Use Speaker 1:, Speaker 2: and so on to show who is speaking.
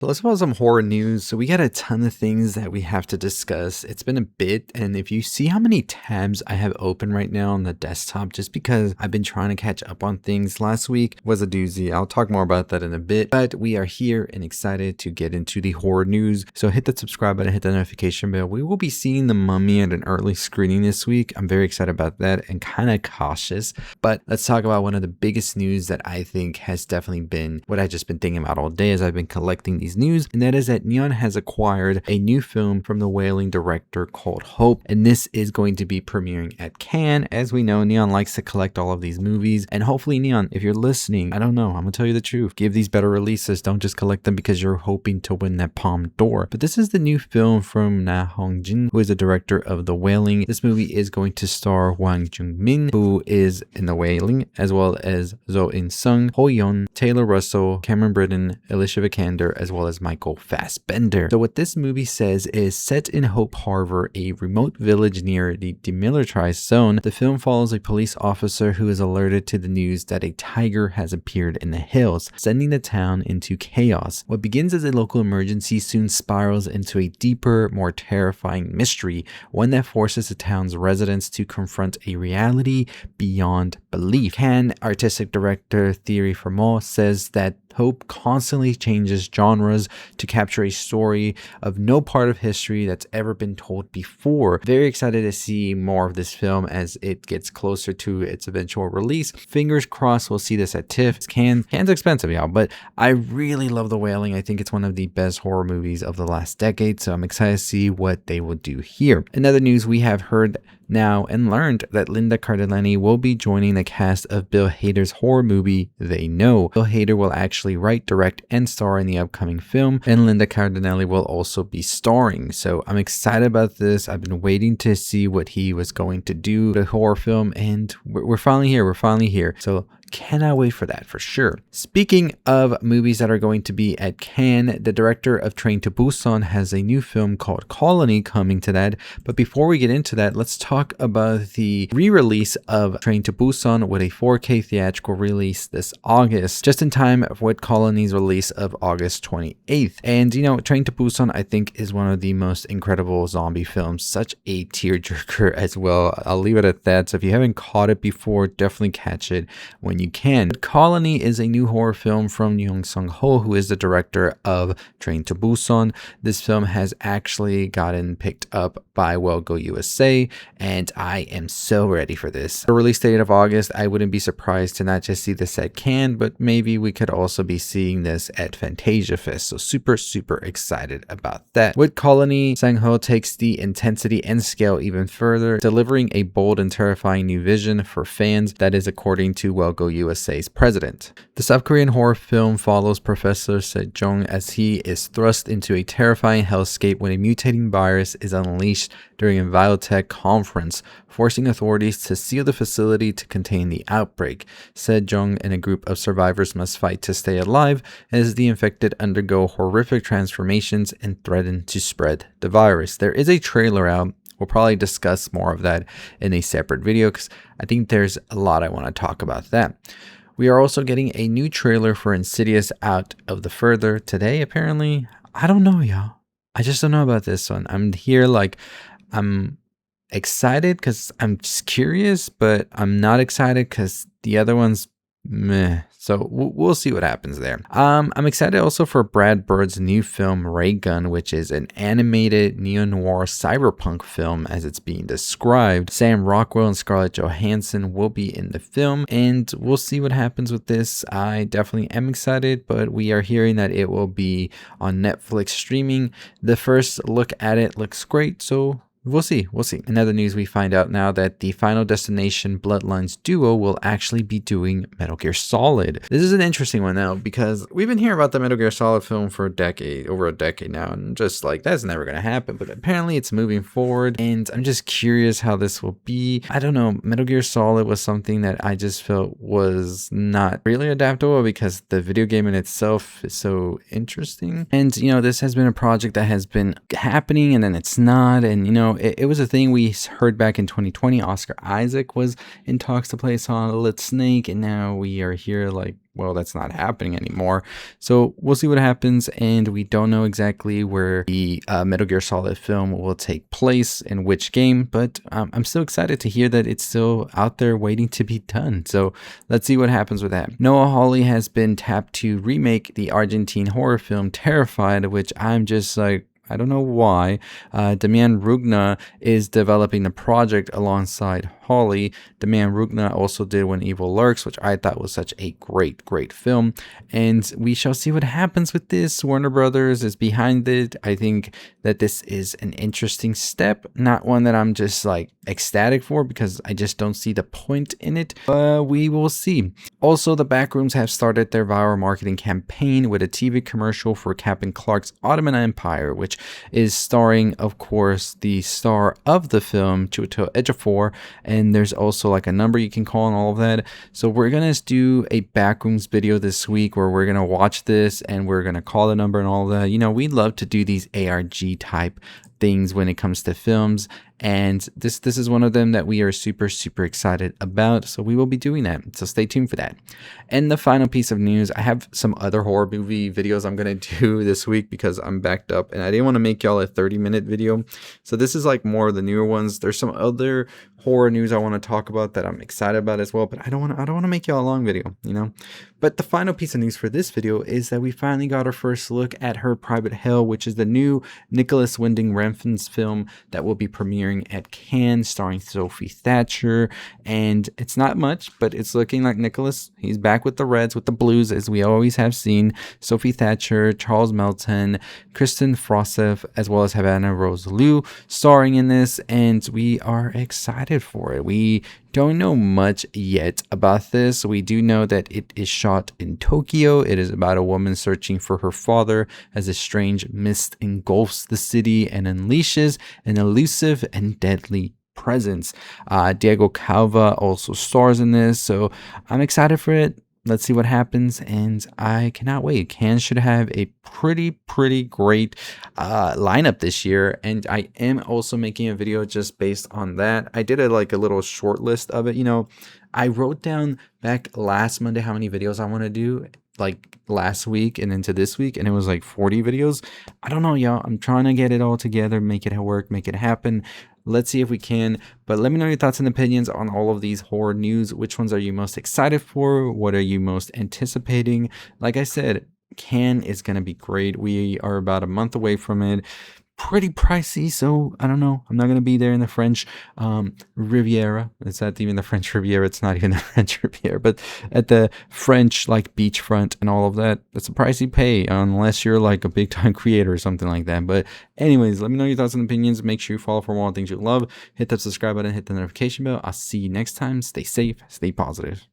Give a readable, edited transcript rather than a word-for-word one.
Speaker 1: So let's talk about some horror news. So we got a ton of things that we have to discuss. It's been a bit, and if you see how many tabs I have open right now on the desktop, just because I've been trying to catch up on things, last week was a doozy. I'll talk more about that in a bit, but we are here and excited to get into the horror news. So hit that subscribe button, hit the notification bell. We will be seeing The Mummy at an early screening this week. I'm very excited about that and kind of cautious, but let's talk about one of the biggest news that I think has definitely been what I've just been thinking about all day as I've been collecting these news, and that is that Neon has acquired a new film from the Wailing director called Hope, and this is going to be premiering at Cannes. As we know, Neon likes to collect all of these movies, and hopefully Neon, if you're listening, I don't know, I'm gonna tell you the truth, give these better releases. Don't just collect them because you're hoping to win that Palme d'Or. But this is the new film from Na Hong-jin, who is the director of The Wailing. This movie is going to star Hwang Jung-min, who is in The Wailing, as well as Zo In-sung, Ho Yeon, Taylor Russell, Cameron Britton, Alicia Vikander, as well as Michael Fassbender. So what this movie says is, set in Hope Harbor, a remote village near the demilitarized zone, the film follows a police officer who is alerted to the news that a tiger has appeared in the hills, sending the town into chaos. What begins as a local emergency soon spirals into a deeper, more terrifying mystery, one that forces the town's residents to confront a reality beyond belief. Cannes artistic director Thierry Frémaux says that Hope constantly changes genres to capture a story of no part of history that's ever been told before. Very excited to see more of this film as it gets closer to its eventual release. Fingers crossed we'll see this at TIFF. Cannes expensive, y'all, but I really love The Wailing. I think it's one of the best horror movies of the last decade, so I'm excited to see what they will do here. In other news, we have heard now and learned that Linda Cardellini will be joining the cast of Bill Hader's horror movie They Know. Bill Hader will actually write, direct, and star in the upcoming film, and Linda Cardellini will also be starring. So I'm excited about this. I've been waiting to see what he was going to do, the horror film, and we're finally here. We're finally here. So cannot wait for that for sure. Speaking of movies that are going to be at Cannes, the director of Train to Busan has a new film called Colony coming to that. But before we get into that, let's talk about the re-release of Train to Busan with a 4K theatrical release this August, just in time with Colony's release of August 28th. And you know, Train to Busan I think is one of the most incredible zombie films, such a tearjerker as well. I'll leave it at that. So if you haven't caught it before, definitely catch it when you can. Colony is a new horror film from Young Sung-ho, who is the director of Train to Busan. This film has actually gotten picked up by Well Go USA, and I am so ready for this. The release date of August, I wouldn't be surprised to not just see this at Cannes, but maybe we could also be seeing this at Fantasia Fest. So super excited about that. With Colony, Sang-ho takes the intensity and scale even further, delivering a bold and terrifying new vision for fans. That is according to Well Go USA's president. The South Korean horror film follows Professor Sejong as he is thrust into a terrifying hellscape when a mutating virus is unleashed during a biotech conference, forcing authorities to seal the facility to contain the outbreak. Sejong and a group of survivors must fight to stay alive as the infected undergo horrific transformations and threaten to spread the virus. There is a trailer out. We'll probably discuss more of that in a separate video because I think there's a lot I want to talk about that. We are also getting a new trailer for Insidious Out of the Further today, apparently. I don't know, y'all. I just don't know about this one. I'm here like, I'm excited because I'm just curious, but I'm not excited because the other one's meh. So we'll see what happens there. I'm excited also for Brad Bird's new film Ray Gun, which is an animated neo-noir cyberpunk film as it's being described. Sam Rockwell and Scarlett Johansson will be in the film, and we'll see what happens with this. I definitely am excited, but we are hearing that it will be on Netflix streaming. The first look at it looks great, so we'll see. In other news, we find out now that the Final Destination Bloodlines duo will actually be doing Metal Gear Solid. This is an interesting one now because we've been hearing about the Metal Gear Solid film for over a decade now, and just like, that's never going to happen, but apparently it's moving forward, and I'm just curious how this will be. I don't know, Metal Gear Solid was something that I just felt was not really adaptable because the video game in itself is so interesting, and you know, this has been a project that has been happening and then it's not, and you know, it was a thing we heard back in 2020. Oscar Isaac was in talks to play Solid Snake, and now we are here like, well, that's not happening anymore. So we'll see what happens, and we don't know exactly where the Metal Gear Solid film will take place in which game, but I'm still excited to hear that it's still out there waiting to be done. So let's see what happens with that. Noah Hawley has been tapped to remake the Argentine horror film Terrified, which I'm just like, I don't know why. Damian Rugna is developing the project alongside Hawley. Damian Rugna also did When Evil Lurks, which I thought was such a great film. And we shall see what happens with this. Warner Brothers is behind it. I think that this is an interesting step, not one that I'm just like ecstatic for because I just don't see the point in it. But we will see. Also, the Backrooms have started their viral marketing campaign with a TV commercial for Captain Clark's Ottoman Empire, which is starring, of course, the star of the film, Chiwetel Ejiofor, and there's also like a number you can call and all of that. So we're gonna do a Backrooms video this week where we're gonna watch this and we're gonna call the number and all of that. You know, we love to do these ARG type things when it comes to films, and this is one of them that we are super excited about, so we will be doing that, so stay tuned for that. And the final piece of news, I have some other horror movie videos I'm gonna do this week because I'm backed up and I didn't want to make y'all a 30-minute video, so this is like more of the newer ones. There's some other horror news I want to talk about that I'm excited about as well, but I don't want to make y'all a long video, you know. But the final piece of news for this video is that we finally got our first look at Her Private Hell, which is the new Nicholas Winding Refn's film that will be premiering at Cannes, starring Sophie Thatcher. And it's not much, but it's looking like Nicholas, he's back with the Reds, with the Blues, as we always have seen. Sophie Thatcher, Charles Melton, Kristen Froseth, as well as Havana Rose Liu starring in this, and we are excited for it. We don't know much yet about this. We do know that it is shot in Tokyo. It is about a woman searching for her father as a strange mist engulfs the city and unleashes an elusive and deadly presence. Diego Calva also stars in this, so I'm excited for it. Let's see what happens, and I cannot wait. Cannes should have a pretty great lineup this year, and I am also making a video just based on that. I did a little short list of it. You know, I wrote down back last Monday how many videos I want to do, like last week and into this week, and it was like 40 videos. I don't know, y'all. I'm trying to get it all together, make it work, make it happen. Let's see if we can, but let me know your thoughts and opinions on all of these horror news. Which ones are you most excited for? What are you most anticipating? Like I said, Cannes is going to be great. We are about a month away from it. Pretty pricey, so I don't know. I'm not going to be there in the French Riviera. It's not even the French Riviera. It's not even the French Riviera, but at the French beachfront and all of that. That's a pricey pay unless you're like a big time creator or something like that. But anyways, let me know your thoughts and opinions. Make sure you follow for more things you love. Hit that subscribe button, hit the notification bell. I'll see you next time. Stay safe, stay positive.